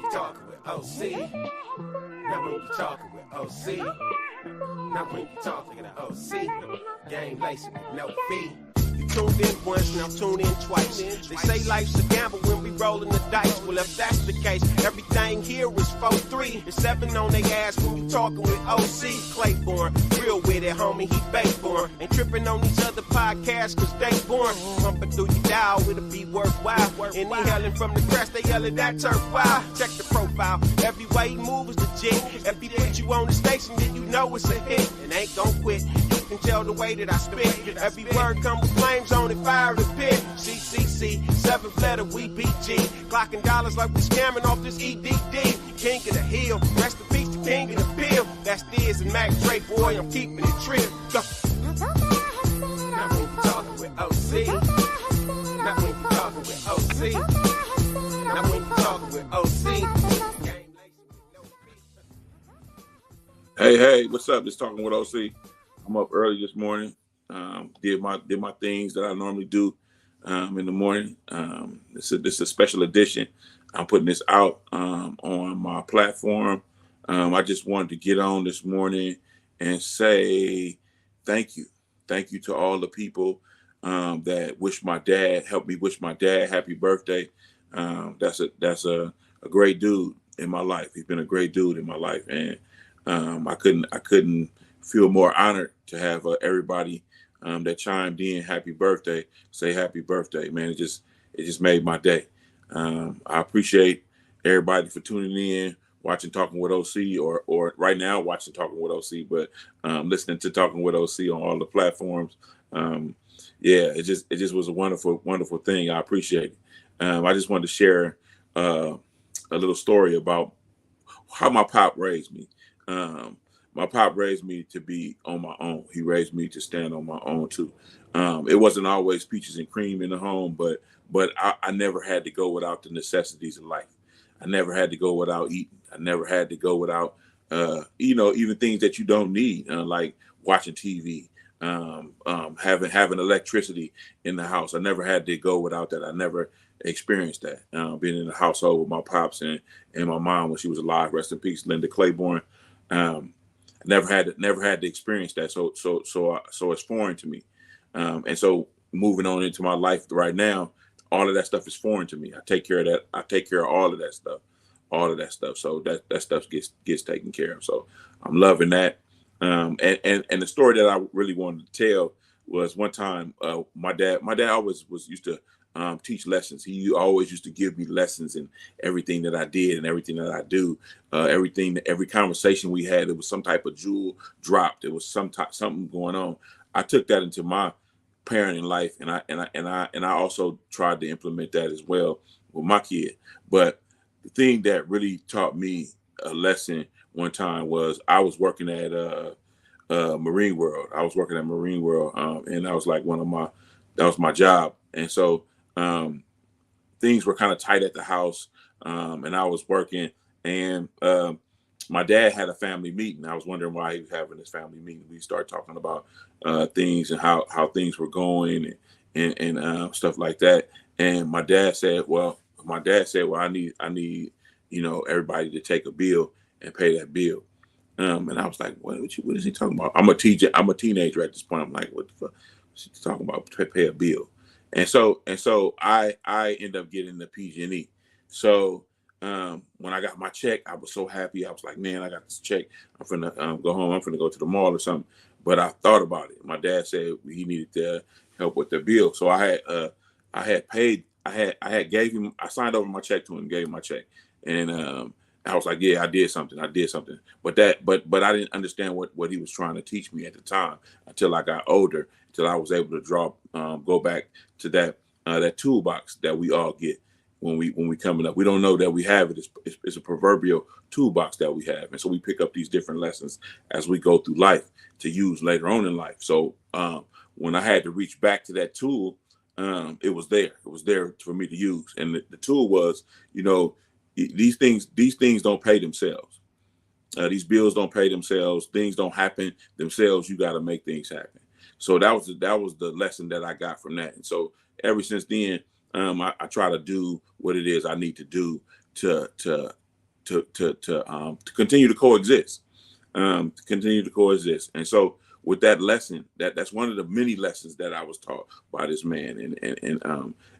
you talking with OC. Now when you talking with OC. Now when you talking to OC. Game lacing with no fee. You tuned in once, now tune in twice. They say life's a gamble when we rolling the dice. Well, if that's the case, everything here is 4-3. And 7 on they ass when you talking with OC. Claiborne, real with it, homie, he Bayborn. Ain't tripping on these other podcasts, cause they born. Pumping through your dial, it'll be worthwhile. And they yelling from the crest, they yelling that turf wild. Check the profile, every way he moves is legit. If he put you on the station, then you know it's a hit. And ain't gon' quit, you can tell the way that I spit. Every word come with flames on it, fire the pit. CCC, 7th letter, we BG. Clocking dollars like we scamming off this EDD. King of the hill, rest in peace, the king of the bill. That's Diz and Mac Dre, boy, I'm keeping it trill. Go. Now when you talking with OC. Now when you talking with OC. Now when you talking with OC. Hey, what's up? Just talking with OC. I'm up early this morning. Did my things that I normally do in the morning. This is a special edition. I'm putting this out on my platform. I just wanted to get on this morning and say thank you. Thank you to all the people that helped me wish my dad happy birthday. That's a great dude in my life. He's been a great dude in my life, and I couldn't feel more honored to have everybody that chimed in happy birthday say happy birthday, man. It just made my day. I appreciate everybody for tuning in, watching Talking with OC, or right now watching Talking with OC, but listening to Talking with OC on all the platforms. It just was a wonderful thing. I appreciate it. I just wanted to share a little story about how my pop raised me. My pop raised me to be on my own. He raised me to stand on my own too. It wasn't always peaches and cream in the home, but I never had to go without the necessities of life. I never had to go without eating. I never had to go without, even things that you don't need, like watching TV, having electricity in the house. I never had to go without that. I never experienced that. Being in the household with my pops and my mom when she was alive, rest in peace, Linda Claiborne. Never had to experience that. So it's foreign to me. And so moving on into my life right now, all of that stuff is foreign to me. I take care of that. I take care of all of that stuff. So that stuff gets taken care of. So I'm loving that. And the story that I really wanted to tell was one time, my dad always used to teach lessons. He always used to give me lessons in everything that I did and everything that I do. Every conversation we had, it was some type of jewel dropped. It was something going on. I took that into my parenting life, and I also tried to implement that as well with my kid. But the thing that really taught me a lesson one time was I was working at Marine World. I was working at Marine World, and that was like that was my job. And so things were kind of tight at the house, and I was working, and my dad had a family meeting. I was wondering why he was having this family meeting. We started talking about things and how things were going and stuff like that. And my dad said, well, I need everybody to take a bill and pay that bill. And I was like, what is he talking about? I'm a teenager at this point. I'm like, what the fuck is he talking about? Pay a bill. And so I end up getting the PG&E. So when I got my check, I was so happy. I was like, man, I got this check. I'm finna go home. I'm finna go to the mall or something. But I thought about it. My dad said he needed to help with the bill. So I signed over my check to him, gave him my check. And I was like, yeah, I did something. But I didn't understand what he was trying to teach me at the time until I got older, until I was able to go back to that toolbox that we all get when we coming up. We don't know that we have it. It's a proverbial toolbox that we have. And so we pick up these different lessons as we go through life to use later on in life. So when I had to reach back to that tool, it was there. It was there for me to use. And the tool was, these things don't pay themselves. These bills don't pay themselves. Things don't happen themselves. You got to make things happen. So that was the lesson that I got from that. And so ever since then, I try to do what it is I need to do to to continue to coexist, And so with that lesson, that's one of the many lessons that I was taught by this man,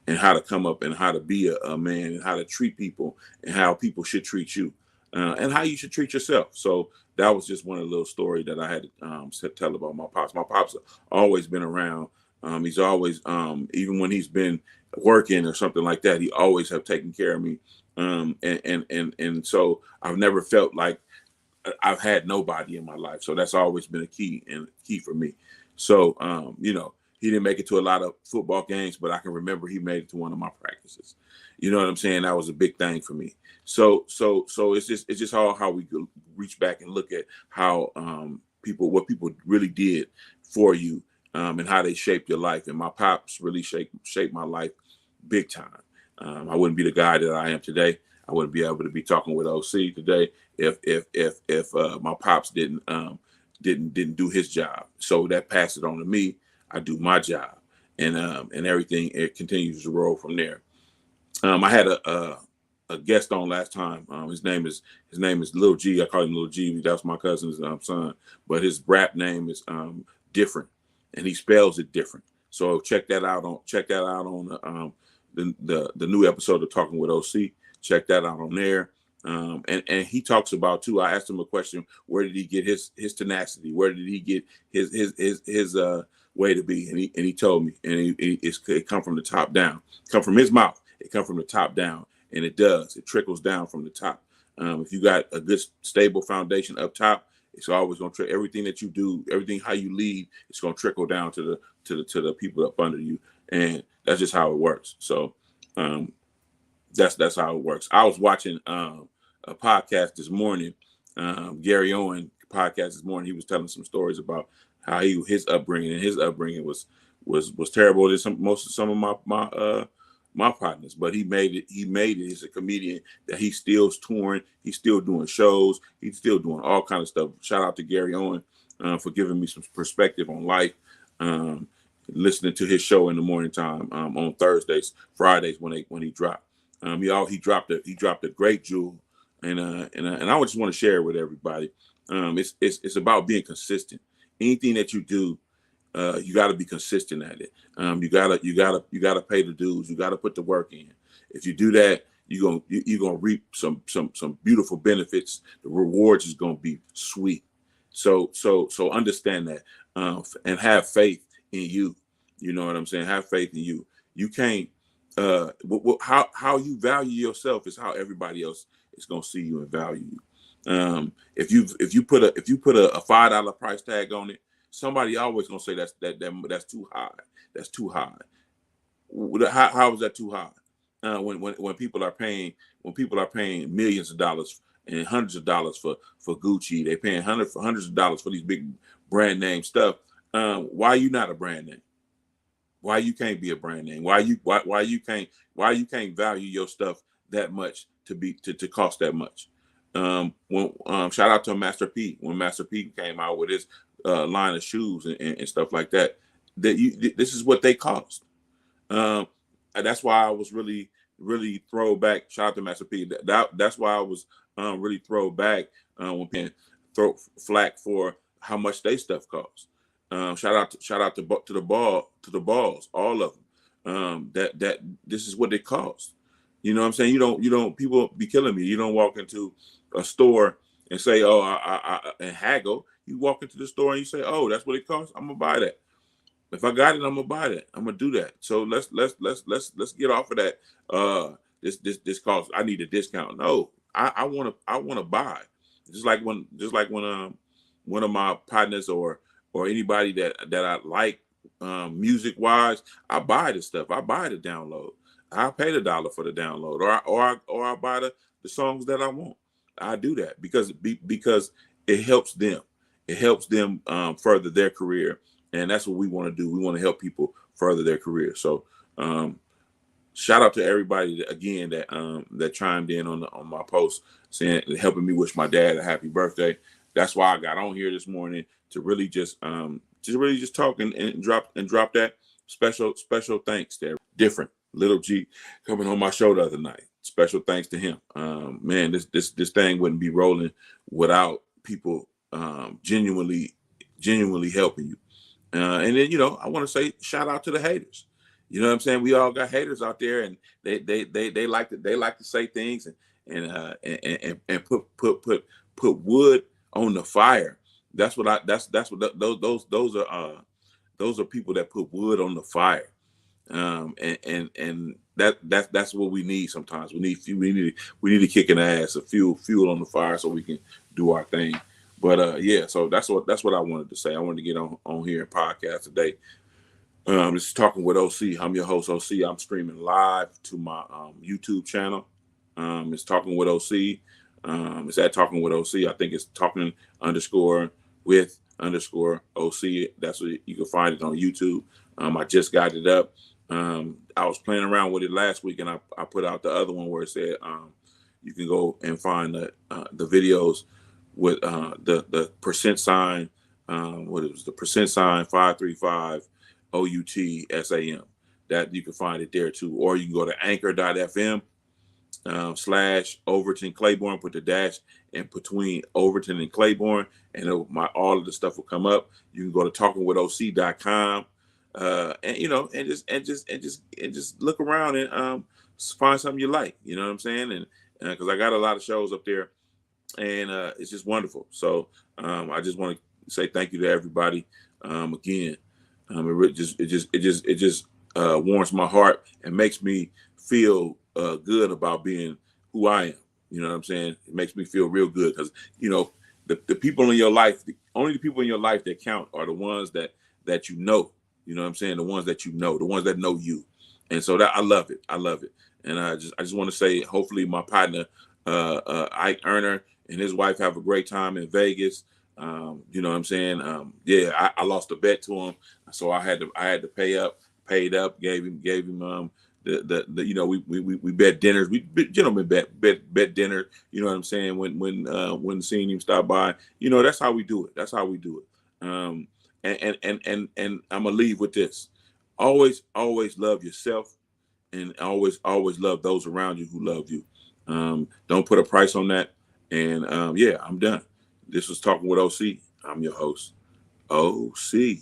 and how to come up and how to be a man and how to treat people and how people should treat you, and how you should treat yourself. So that was just one of the little story that I had to tell about my pops. My pops have always been around. He's always, even when he's been working or something like that, he always have taken care of me. And so I've never felt like I've had nobody in my life. So that's always been a key for me. So, he didn't make it to a lot of football games, but I can remember he made it to one of my practices. You know what I'm saying? That was a big thing for me. So it's just all how we reach back and look at how what people really did for you, and how they shaped your life. And my pops really shaped my life big time. I wouldn't be the guy that I am today. I wouldn't be able to be talking with OC today if my pops didn't do his job. So that passed it on to me. I do my job, and everything, it continues to roll from there. I had a guest on last time. His name is Lil G. I call him Lil G. That's my cousin's son, but his rap name is different, and he spells it different. So check that out on the new episode of Talking with OC. Check that out on there. And he talks about too. I asked him a question: where did he get his tenacity? Where did he get his way to be? And he told me, and it come from the top down, come from his mouth. It come from the top down, and it does. It trickles down from the top. If you got a good stable foundation up top, it's always going to everything that you do, everything how you lead, it's going to trickle down to the people up under you, and that's just how it works. So that's how it works. I was watching a podcast this morning, Gary Owen podcast this morning. He was telling some stories about how his upbringing was terrible to some of my partners, but he made it. He's a comedian that he's still touring. He's still doing shows. He's still doing all kind of stuff. Shout out to Gary Owen for giving me some perspective on life. Listening to his show in the morning time on Thursdays, Fridays when he dropped. He dropped a great jewel, and I just want to share it with everybody. It's about being consistent. Anything that you do, you got to be consistent at it. You gotta pay the dues. You got to put the work in. If you do that, you're gonna reap some beautiful benefits. The rewards is gonna be sweet. So understand that, and have faith in you. You know what I'm saying? Have faith in you. You can't. How you value yourself is how everybody else is gonna see you and value you. If you put a $5 price tag on it, somebody always gonna say that's too high. That's too high. How is that too high? When people are paying millions of dollars and hundreds of dollars for Gucci, they paying hundreds of dollars for these big brand name stuff. Why you not a brand name? Why you can't be a brand name? Why you can't value your stuff that much to cost that much? Shout out to Master P. When Master P came out with his line of shoes and stuff like that, this is what they cost. That's why I was really throw back. Shout out to Master P. That's why I was really throw back when people throw flack for how much they stuff costs. Shout out to the balls, all of them. That this is what it costs. You know what I'm saying? You don't people be killing me. You don't walk into a store and say, oh, I and haggle. You walk into the store and you say, oh, that's what it costs. I'm gonna buy that. If I got it, I'm gonna buy that. I'm gonna do that. So let's get off of that. This cost. I need a discount. No, I wanna buy. Just like when one of my partners or anybody that I like music wise, I buy the stuff. I buy the download. I pay the $1 for the download, or I buy the songs that I want. I do that because it helps them. It helps them further their career, and that's what we want to do. We want to help people further their career. So shout out to everybody that chimed in on my post, helping me wish my dad a happy birthday. That's why I got on here this morning to really just talk and drop that special thanks there. Different Little G coming on my show the other night. special thanks to him. Man, this thing wouldn't be rolling without people genuinely helping you. And then, you know, I want to say shout out to the haters. You know what I'm saying? We all got haters out there, and they like to say things and put wood on the fire. That's what those are people that put wood on the fire. And that's what we need sometimes. We need to kick an ass, a fuel on the fire, so we can do our thing. But yeah, so that's what I wanted to say. I wanted to get on here and podcast today. This is Talking with OC. I'm your host, OC. I'm streaming live to my YouTube channel. It's Talking with OC. It's at Talking with OC. I think it's Talking _with _OC. That's what you can find it on YouTube. I just got it up. I was playing around with it last week, and I put out the other one where it said you can go and find the videos with the percent sign. What it was, the percent sign 535 OUTSAM. That you can find it there too, or you can go to anchor.fm / Overton Claiborne. Put the dash in between Overton and Claiborne, and all of the stuff will come up. You can go to TalkingWithOC.com. And you know, and just look around and find something you like. You know what I'm saying? And because I got a lot of shows up there, and it's just wonderful. So I just want to say thank you to everybody again. It just warms my heart and makes me feel good about being who I am. You know what I'm saying? It makes me feel real good because, you know, the people in your life, only the people in your life that count are the ones that you know. You know what I'm saying? The ones that you know, the ones that know you. And so that I love it. And I just want to say, hopefully my partner, Ike Erner, and his wife have a great time in Vegas. You know what I'm saying? Yeah, I lost a bet to him, so I had to paid up, gave him the you know, we bet dinners, gentlemen bet dinner. You know what I'm saying? When seeing him stop by, you know, that's how we do it. And I'm gonna leave with this: always love yourself, and always love those around you who love you. Don't put a price on that. And yeah, I'm done. This was Talking with OC. I'm your host, OC.